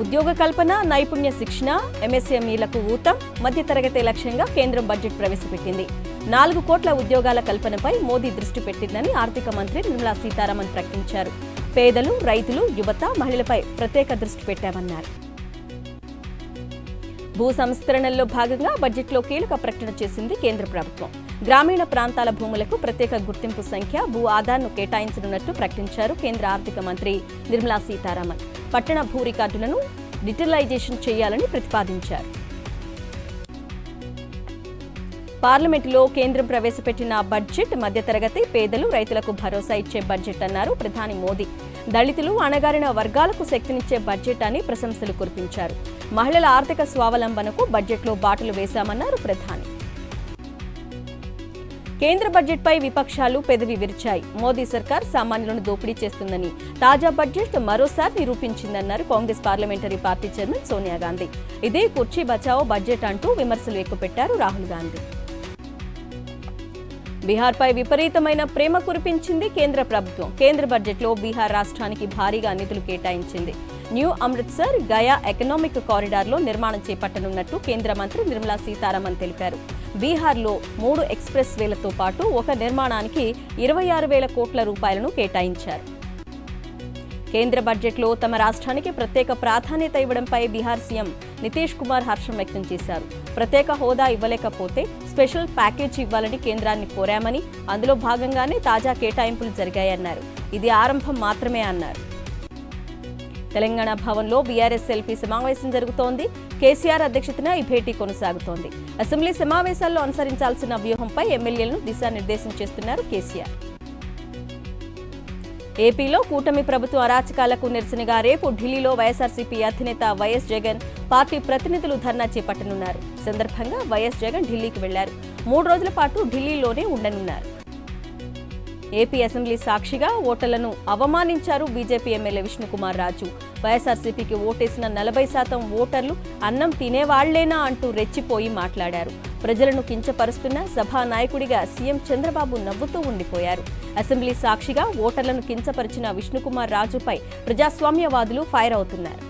ఉద్యోగ కల్పన, నైపుణ్య శిక్షణ, ఎంఎస్ఎంఈలకు ఊతం, మధ్యతరగతి లక్ష్యంగా కేంద్రం బడ్జెట్ ప్రవేశపెట్టింది. 4 కోట్ల ఉద్యోగాల కల్పనపై మోదీ దృష్టి పెట్టిందని ఆర్థిక మంత్రి నిర్మలా సీతారామన్ ప్రకటించారు. పేదలు, రైతులు, యువత, మహిళలపై ప్రత్యేక దృష్టి పెట్టామన్నారు. భూ సంస్కరణల్లో భాగంగా బడ్జెట్లో కీలక ప్రకటన చేసింది కేంద్ర ప్రభుత్వం. గ్రామీణ ప్రాంతాల భూములకు ప్రత్యేక గుర్తింపు సంఖ్య, భూ ఆధార్ను కేటాయించనున్నట్టు ప్రకటించారు కేంద్ర ఆర్థిక మంత్రి నిర్మలా సీతారామన్. పట్టణ భూ రికార్డులను డిజిటలైజేషన్ చేయాలని ప్రతిపాదించారు. పార్లమెంటులో కేంద్రం ప్రవేశపెట్టిన బడ్జెట్ మధ్యతరగతి, పేదలు, రైతులకు భరోసా ఇచ్చే బడ్జెట్ అన్నారు ప్రధాని మోదీ. దళితులు, అణగారిన వర్గాలకు శక్తినిచ్చే బడ్జెట్ అని ప్రశంసలు కురిపించారు. మహిళల ఆర్థిక స్వావలంబనకు బడ్జెట్లో బాటలు వేశామన్నారు ప్రధాని. కేంద్ర బడ్జెట్పై విపక్షాలు పెదవి విరిచాయి. మోదీ సర్కార్ సామాన్యులను దోపిడీ చేస్తుందని తాజా బడ్జెట్ మరోసారి నిరూపించిందన్నారు Congress parliamentary party chairman Sonia Gandhi. ఇదే కుర్చీ బచావో బడ్జెట్ అంటూ విమర్శలు ఎక్కుపెట్టారు రాహుల్ గాంధీ. బీహార్పై విపరీతమైన ప్రేమ కురిపించింది కేంద్ర ప్రభుత్వం. కేంద్ర బడ్జెట్లో బీహార్ రాష్ట్రానికి భారీగా నిధులు కేటాయించింది. న్యూ అమృత్సర్ గయా ఎకనామిక్ కారిడార్లో నిర్మాణం చేపట్టనున్నట్టు కేంద్ర మంత్రి నిర్మలా సీతారామన్ తెలిపారు. బీహార్లో 3 ఎక్స్ప్రెస్ వేలతో పాటు ఒక నిర్మాణానికి 26,000 కోట్ల రూపాయలను కేటాయించారు. కేంద్ర బడ్జెట్లో తమ రాష్ట్రానికి ప్రత్యేక ప్రాధాన్యత ఇవ్వడంపై బీహార్ సీఎం నితీష్ కుమార్ హర్షం వ్యక్తం చేశారు. ప్రత్యేక హోదా ఇవ్వలేకపోతే స్పెషల్ ప్యాకేజ్ ఇవ్వాలని కేంద్రాన్ని కోరామని, అందులో భాగంగానే తాజా కేటాయింపులు జరిగాయన్నారు. ఇది ఆరంభం మాత్రమే అన్నారు. తెలంగాణ భవన్లో బీఆర్ఎస్ ఎల్పీ సమావేశం జరుగుతోంది. కేసీఆర్ అధ్యక్షతన ఈ భేటీ కొనసాగుతోంది. అసెంబ్లీ సమావేశాల్లో అనుసరించాల్సిన వ్యూహంపై ఎమ్మెల్యేలను దిశానిర్దేశం చేస్తున్నారు కేసీఆర్. ఏపీలో కూటమి ప్రభుత్వ అరాచకాలకు నిరసనగా రేపు ఢిల్లీలో వైఎస్ఆర్సీపీ అధినేత వైఎస్ జగన్, పార్టీ ప్రతినిధులు ధర్నా చేపట్టనున్నారు. ఈ సందర్భంగా వైఎస్ జగన్ ఢిల్లీకి వెళ్లారు. 3 రోజుల పాటు ఢిల్లీలోనే ఉండనున్నారు. ఏపీ అసెంబ్లీ సాక్షిగా ఓటర్లను అవమానించారు బీజేపీ ఎమ్మెల్యే విష్ణుకుమార్ రాజు. వైఎస్ఆర్సీపీకి ఓటేసిన 40% ఓటర్లు అన్నం తినేవాళ్లేనా అంటూ రెచ్చిపోయి మాట్లాడారు. ప్రజలను కించపరుస్తున్న సభానాయకుడిగా సీఎం చంద్రబాబు నవ్వుతూ ఉండిపోయారు. అసెంబ్లీ సాక్షిగా ఓటర్లను కించపరిచిన విష్ణుకుమార్ రాజుపై ప్రజాస్వామ్యవాదులు ఫైర్ అవుతున్నారు.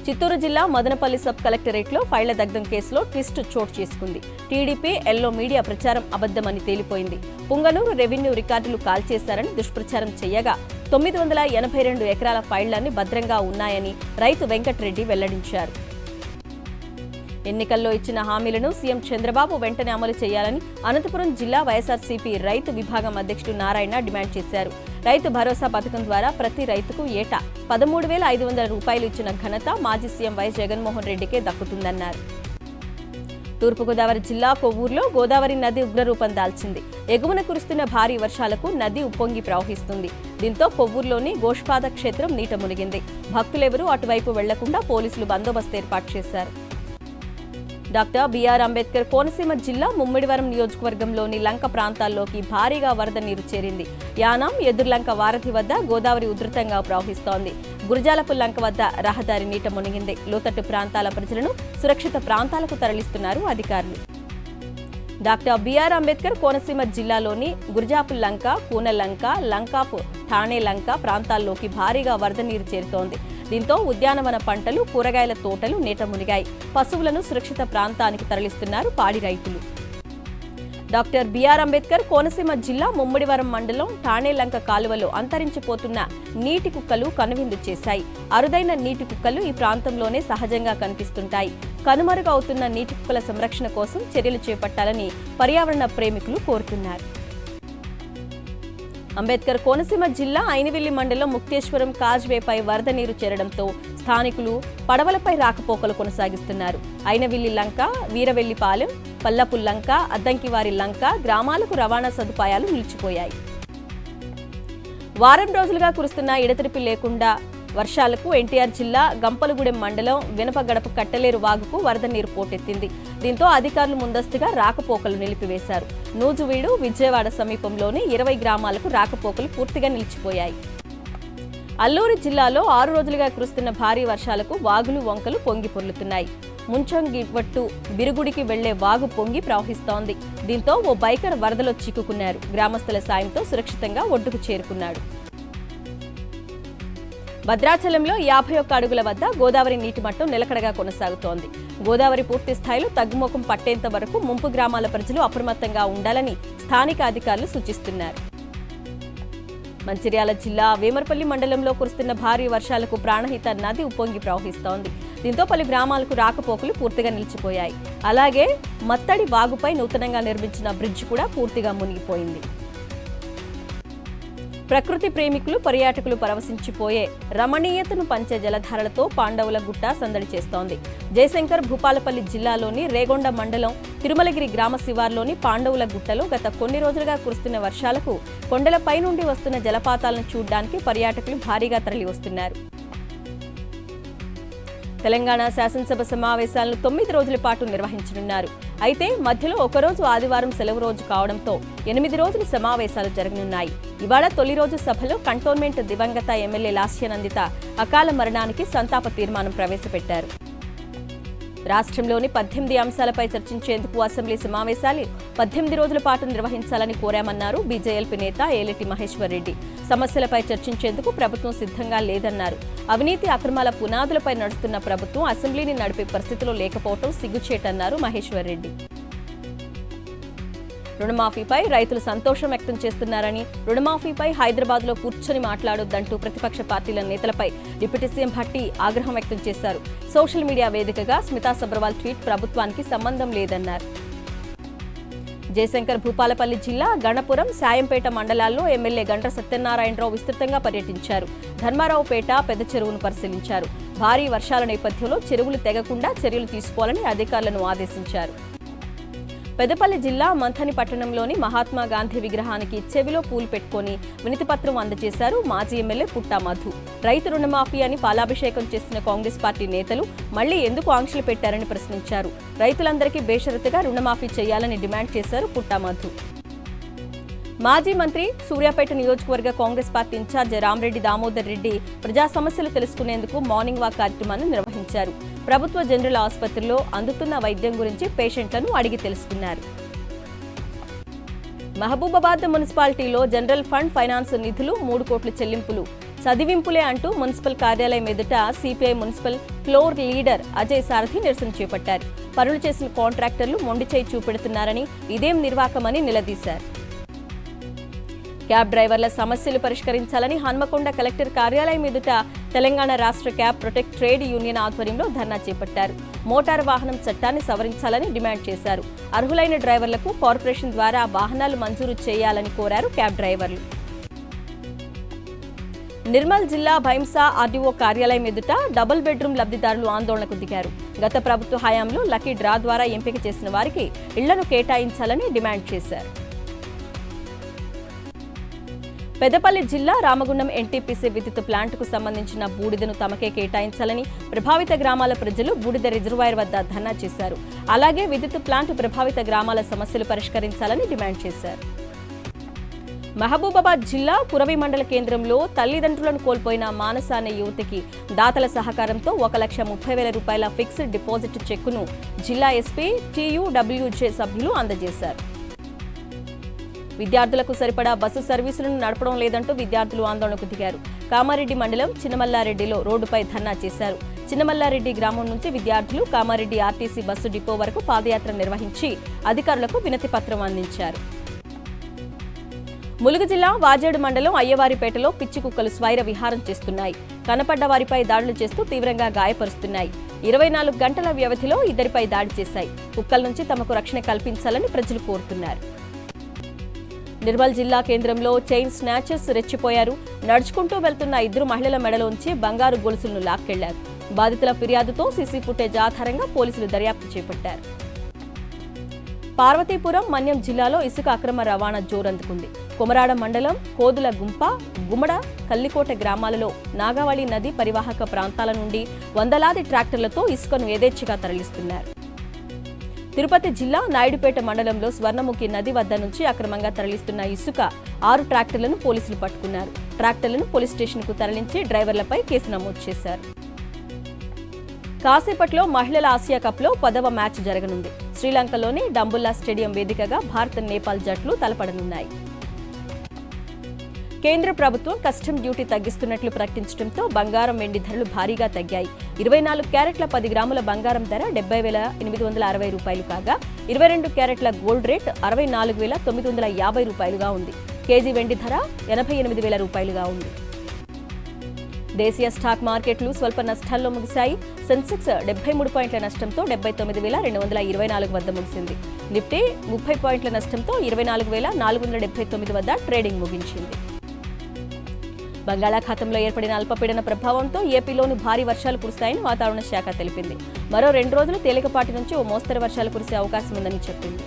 చిత్తూరు జిల్లా మదనపల్లి సబ్ కలెక్టరేట్లో ఫైళ్ల దగ్ధం కేసులో ట్విస్ట్ చోటు చేసుకుంది. టీడీపీ ఎల్లో మీడియా ప్రచారం అబద్దమని తేలిపోయింది. పుంగనూరు రెవెన్యూ రికార్డులు కాల్చేశారని దుష్ప్రచారం చేయగా 982 ఎకరాల ఫైళ్లన్నీ భద్రంగా ఉన్నాయని రైతు వెంకట్రెడ్డి వెల్లడించారు. ఎన్నికల్లో ఇచ్చిన హామీలను సీఎం చంద్రబాబు వెంటనే అమలు చేయాలని అనంతపురం జిల్లా వైఎస్ఆర్సీపీ రైతు విభాగం అధ్యక్షుడు నారాయణ డిమాండ్ చేశారు. రైతు భరోసా పథకం ద్వారా ప్రతి రైతుకు ఏటా 13,500 రూపాయలు ఇచ్చిన ఘనత మాజీ సీఎం వైఎస్ జగన్మోహన్ రెడ్డికే దక్కుతుందన్నారు. తూర్పుగోదావరి జిల్లా కొవ్వూరులో గోదావరి నది ఉగ్రరూపం దాల్చింది. ఎగువన కురుస్తున్న భారీ వర్షాలకు నది ఉప్పొంగి ప్రవహిస్తుంది. దీంతో కొవ్వూరులోని గోష్పాద క్షేత్రం నీట మునిగింది. భక్తులెవరూ అటువైపు వెళ్లకుండా పోలీసులు బందోబస్తు ఏర్పాటు చేశారు. డాక్టర్ బిఆర్ అంబేద్కర్ కోనసీమ జిల్లా ముమ్మిడివరం నియోజకవర్గంలోని లంక ప్రాంతాల్లోకి భారీగా వరద నీరు చేరింది. యానాం ఎదుర్లంక వారధి వద్ద గోదావరి ఉధృతంగా ప్రవహిస్తోంది. గురజాలపు లంక వద్ద రహదారి నీట మునిగింది. లోతట్టు ప్రాంతాల ప్రజలను సురక్షిత ప్రాంతాలకు తరలిస్తున్నారు అధికారులు. డాక్టర్ బిఆర్ అంబేద్కర్ కోనసీమ జిల్లాలోని గురజాపు లంక, కూనలంక, లంకాపు ఠాణే లంక ప్రాంతాల్లోకి భారీగా వరద నీరు చేరుతోంది. దీంతో ఉద్యానవన పంటలు, కూరగాయల తోటలు నీట మునిగాయి. పశువులను సురక్షిత ప్రాంతానికి తరలిస్తున్నారు పాడి రైతులు. డాక్టర్ బిఆర్ అంబేద్కర్ కోనసీమ జిల్లా ముమ్మిడివరం మండలం ఠాణేలంక కాలువలో అంతరించిపోతున్న నీటి కుక్కలు కనువిందు చేశాయి. అరుదైన నీటి కుక్కలు ఈ ప్రాంతంలోనే సహజంగా కనిపిస్తుంటాయి. కనుమరుగవుతున్న నీటి కుక్కల సంరక్షణ కోసం చర్యలు చేపట్టాలని పర్యావరణ ప్రేమికులు కోరుతున్నారు. అంబేద్కర్ కోనసీమ జిల్లా ఐనవిల్లి మండలం ముక్తేశ్వరం కాజ్వేపై వరద నీరు చేరడంతో స్థానికులు పడవలపై రాకపోకలు కొనసాగిస్తున్నారు. ఐనవిల్లి లంక, వీరవెల్లిపాలెం, పల్లపు లంక, అద్దంకివారి లంక గ్రామాలకు రవాణా సదుపాయాలు నిలిచిపోయాయి. వారం రోజులుగా కురుస్తున్న ఎడతెరిపి లేకుండా వర్షాలకు ఎన్టీఆర్ జిల్లా గంపలగూడెం మండలం వెనపగడప కట్టలేరు వాగుకు వరద నీరు పోటెత్తింది. దీంతో అధికారులు ముందస్తుగా రాకపోకలు నిలిపివేశారు. నూజువీడు, విజయవాడ సమీపంలోని 20 గ్రామాలకు రాకపోకలు పూర్తిగా నిలిచిపోయాయి. అల్లూరు జిల్లాలో 6 రోజులుగా కురుస్తున్న భారీ వర్షాలకు వాగులు, వంకలు పొంగి పొర్లుతున్నాయి. ముంచంగివట్టు బిరుగుడికి వెళ్లే వాగు పొంగి ప్రవహిస్తోంది. దీంతో ఓ బైకర్ వరదలో చిక్కుకున్నారు. గ్రామస్తుల సాయంతో సురక్షితంగా ఒడ్డుకు చేరుకున్నాడు. భద్రాచలంలో 51 అడుగుల వద్ద గోదావరి నీటి మట్టం నిలకడగా కొనసాగుతోంది. గోదావరి పూర్తి స్థాయిలో తగ్గుముఖం పట్టేంత వరకు ముంపు గ్రామాల ప్రజలు అప్రమత్తంగా ఉండాలని స్థానిక అధికారులు సూచిస్తున్నారు. మంచిర్యాల జిల్లా వేమర్పల్లి మండలంలో కురుస్తున్న భారీ వర్షాలకు ప్రాణహిత నది ఉప్పొంగి ప్రవహిస్తోంది. దీంతో పలు గ్రామాలకు రాకపోకలు పూర్తిగా నిలిచిపోయాయి. అలాగే మత్తడి వాగుపై నూతనంగా నిర్మించిన బ్రిడ్జ్ కూడా పూర్తిగా మునిగిపోయింది. ప్రకృతి ప్రేమికులు పర్యాటకులు పరవశించిపోయే రమణీయతను పంచే జలధారలతో పాండవుల గుట్ట సందడి చేస్తోంది. జయశంకర్ భూపాలపల్లి జిల్లాలోని రేగొండ మండలం తిరుమలగిరి గ్రామ శివార్లోని పాండవుల గుట్టలో గత కొన్ని రోజులుగా కురుస్తున్న వర్షాలకు కొండలపై నుండి వస్తున్న జలపాతాలను చూడడానికి పర్యాటకులు భారీగా తరలివస్తున్నారు. తెలంగాణ శాసనసభ సమావేశాలను 9 రోజుల పాటు నిర్వహించనున్నారు. అయితే మధ్యలో ఒకరోజు ఆదివారం సెలవు రోజు కావడంతో 8 రోజులు సమావేశాలు జరగనున్నాయి. ఇవాళ తొలి రోజు సభలో కంటోన్మెంట్ దివంగత ఎమ్మెల్యే లాస్యనందిత అకాల మరణానికి సంతాప తీర్మానం ప్రవేశపెట్టారు. రాష్ట్రంలోని 18 అంశాలపై చర్చించేందుకు అసెంబ్లీ సమావేశాలు 18 రోజుల పాటు నిర్వహించాలని కోరామన్నారు బీజేఎల్పీ నేత ఏలిటి మహేశ్వర్ రెడ్డి. సమస్యలపై చర్చించేందుకు ప్రభుత్వం సిద్ధంగా లేదన్నారు. అవినీతి అక్రమాల పునాదులపై నడుస్తున్న ప్రభుత్వం అసెంబ్లీని నడిపే పరిస్థితిలో లేకపోవడం సిగ్గుచేటన్నారు మహేశ్వర్ రెడ్డి. రుణమాఫీపై రైతులు సంతోషం వ్యక్తం చేస్తున్నారని, రుణమాఫీపై హైదరాబాద్లో కూర్చొని మాట్లాడొద్దంటూ ప్రతిపక్ష పార్టీల నేతలపై డిప్యూటీ సీఎం భట్టి ఆగ్రహం వ్యక్తం చేశారు. సోషల్ మీడియా వేదికగా స్మితా సబర్వాల్ ట్వీట్ ప్రభుత్వానికి సంబంధం లేదన్నారు. జయశంకర్ భూపాలపల్లి జిల్లా గణపురం, సాయంపేట మండలాల్లో ఎమ్మెల్యే గండ్ర సత్యనారాయణరావు విస్తృతంగా పర్యటించారు. ధర్మారావుపేట, పెద్ద చెరువును పరిశీలించారు. భారీ వర్షాల నేపథ్యంలో చెరువులు తెగకుండా చర్యలు తీసుకోవాలని అధికారులను ఆదేశించారు. పెద్దపల్లి జిల్లా మంథని పట్టణంలోని మహాత్మా గాంధీ విగ్రహానికి చెవిలో పూలు పెట్టుకుని వినతిపత్రం అందజేశారు మాజీ ఎమ్మెల్యే పుట్టా మధు. రైతు రుణమాఫీ అని పాలాభిషేకం చేస్తున్న కాంగ్రెస్ పార్టీ నేతలు మళ్లీ ఎందుకు ఆంక్షలు పెట్టారని ప్రశ్నించారు. రైతులందరికీ బేషరతుగా రుణమాఫీ చేయాలని డిమాండ్ చేశారు పుట్టా మధు. మాజీ మంత్రి, సూర్యాపేట నియోజకవర్గ కాంగ్రెస్ పార్టీ ఇన్ఛార్జ్ రామరెడ్డి దామోదర్ రెడ్డి ప్రజా సమస్యలు తెలుసుకునేందుకు మార్నింగ్ వాక్ కార్యక్రమాన్ని నిర్వహించారు. ప్రభుత్వ జనరల్ ఆసుపత్రిలో అందుతున్న వైద్యం గురించి పేషెంట్లను అడిగి తెలుసుకున్నారు. మహబూబాబాద్ మున్సిపాలిటీలో జనరల్ ఫండ్ ఫైనాన్స్ నిధులు 3 కోట్ల చెల్లింపులు చదివింపులే అంటూ మున్సిపల్ కార్యాలయం ఎదుట CPI municipal floor leader Ajay Sarathi నిరసన చేపట్టారు. పనులు చేసిన కాంట్రాక్టర్లు మొండి చేయి చూపెడుతున్నారని, ఇదేం నిర్వాకమని నిలదీశారు. క్యాబ్ డ్రైవర్ల సమస్యలు పరిష్కరించాలని హన్మకొండ కలెక్టర్ కార్యాలయం ఎదుట తెలంగాణ రాష్ట్ర క్యాబ్ ప్రొటెక్ట్ ట్రేడ్ యూనియన్ ఆధ్వర్యంలో ధర్నా చేపట్టారు. మోటారు వాహనం చట్టాన్ని సవరించాలని డిమాండ్ చేశారు. అర్హులైన డ్రైవర్లకు కార్పొరేషన్ ద్వారా వాహనాలు మంజూరు చేయాలని కోరారు క్యాబ్ డ్రైవర్లు. నిర్మల్ జిల్లా భైంసా ఆర్డీఓ కార్యాలయం ఎదుట డబుల్ బెడ్రూమ్ లబ్ధిదారులు ఆందోళనకు దిగారు. గత ప్రభుత్వ హయాంలో లక్కీ డ్రా ద్వారా ఎంపిక చేసిన వారికి ఇళ్లను కేటాయించాలని డిమాండ్ చేశారు. పెద్దపల్లి జిల్లా రామగుండం ఎన్టీపీసీ విద్యుత్ ప్లాంట్కు సంబంధించిన బూడిదను తమకే కేటాయించాలని ప్రభావిత గ్రామాల ప్రజలు బూడిద రిజర్వాయర్ వద్ద ధర్నా చేశారు. అలాగే విద్యుత్ ప్లాంట్ ప్రభావిత గ్రామాల సమస్యలు పరిష్కరించాలని డిమాండ్ చేశారు. మహబూబాబాద్ జిల్లా కురవి మండల కేంద్రంలో తల్లిదండ్రులను కోల్పోయిన మానస అనే యువతికి దాతల సహకారంతో 1,30,000 రూపాయల ఫిక్స్డ్ డిపాజిట్ చెక్కును జిల్లా ఎస్పీ టీయూడబ్ల్యూజే సభ్యులు అందజేశారు. విద్యార్థులకు సరిపడా బస్సు సర్వీసులను నడపడం లేదంటూ విద్యార్థులు ఆందోళనకు దిగారు. కామారెడ్డి మండలం చిన్నమల్లారెడ్డిలో రోడ్డుపై ధర్నా చేశారు. చిన్నమల్లారెడ్డి గ్రామం నుంచి విద్యార్థులు కామారెడ్డి ఆర్టీసీ బస్సు డిపో వరకు పాదయాత్ర నిర్వహించి అధికారులకు వినతి పత్రం అందించారు. ములుగు జిల్లా వాజేడు మండలం అయ్యవారిపేటలో పిచ్చి కుక్కలు స్వైర విహారం చేస్తున్నాయి. కనపడ్డ వారిపై దాడులు చేస్తూ తీవ్రంగా గాయపరుస్తున్నాయి. 24 గంటల వ్యవధిలో 2 దాడి చేశాయి. కుక్కల నుంచి తమకు రక్షణ కల్పించాలని ప్రజలు కోరుతున్నారు. నిర్మల్ జిల్లా కేంద్రంలో చైన్ స్నాచర్స్ రెచ్చిపోయారు. నడుచుకుంటూ వెళ్తున్న 2 మహిళల మెడలోంచి బంగారు గొలుసులను లాక్కెళ్లారు. బాధితుల ఫిర్యాదుతో సీసీ ఫుటేజ్ ఆధారంగా పోలీసులు దర్యాప్తు చేపట్టారు. పార్వతీపురం, మన్యం జిల్లాలో ఇసుక అక్రమ రవాణా జోరందుకుంది. కొమరాడ మండలం కోదుల గుంప, గుమ్మడ, కల్లికోట గ్రామాలలో నాగావళి నది పరివాహక ప్రాంతాల నుండి వందలాది ట్రాక్టర్లతో ఇసుకను యథేచ్ఛగా తరలిస్తున్నారు. తిరుపతి జిల్లా నాయుడుపేట మండలంలో స్వర్ణముఖి నది వద్ద నుంచి అక్రమంగా తరలిస్తున్న ఇసుక 6 ట్రాక్టర్లను పోలీసులు పట్టుకున్నారు. ట్రాక్టర్లను పోలీస్ స్టేషన్కు తరలించి డ్రైవర్లపై కేసు నమోదు చేశారు. కాసేపట్లో మహిళల ఆసియా కప్లో 10వ మ్యాచ్ జరగనుంది. శ్రీలంకలోని డంబుల్లా స్టేడియం వేదికగా భారత్, నేపాల్ జట్లు తలపడనున్నాయి. కేంద్ర ప్రభుత్వం కస్టమ్ డ్యూటీ తగ్గిస్తున్నట్లు ప్రకటించడంతో బంగారం వెండి ధరలు భారీగా తగ్గాయి. 24 క్యారెట్ల 10 గ్రాముల బంగారం ధర 70,860 రూపాయలు కాగా 22 క్యారెట్ల గోల్డ్ రేట్ 64,950 రూపాయలుగా ఉంది. కేజీ వెండి ధర 88,000 రూపాయలుగా ఉంది. దేశీయ స్టాక్ మార్కెట్లు స్వల్ప నష్టాల్లో ముగిశాయి. సెన్సెక్స్ 73 పాయింట్ల నష్టంతో 79,224 వద్ద ముగిసింది. నిఫ్టీ 30 పాయింట్ల నష్టంతో 24,479 వద్ద ట్రేడింగ్ ముగించింది. బంగాళాఖాతంలో ఏర్పడిన అల్పపీడన ప్రభావంతో ఏపీలోని భారీ వర్షాలు కురుస్తాయని వాతావరణ శాఖ తెలిపింది. మరో 2 రోజులు తేలికపాటి నుంచి ఓ మోస్తరు వర్షాలు కురిసే అవకాశం ఉందని చెప్పింది.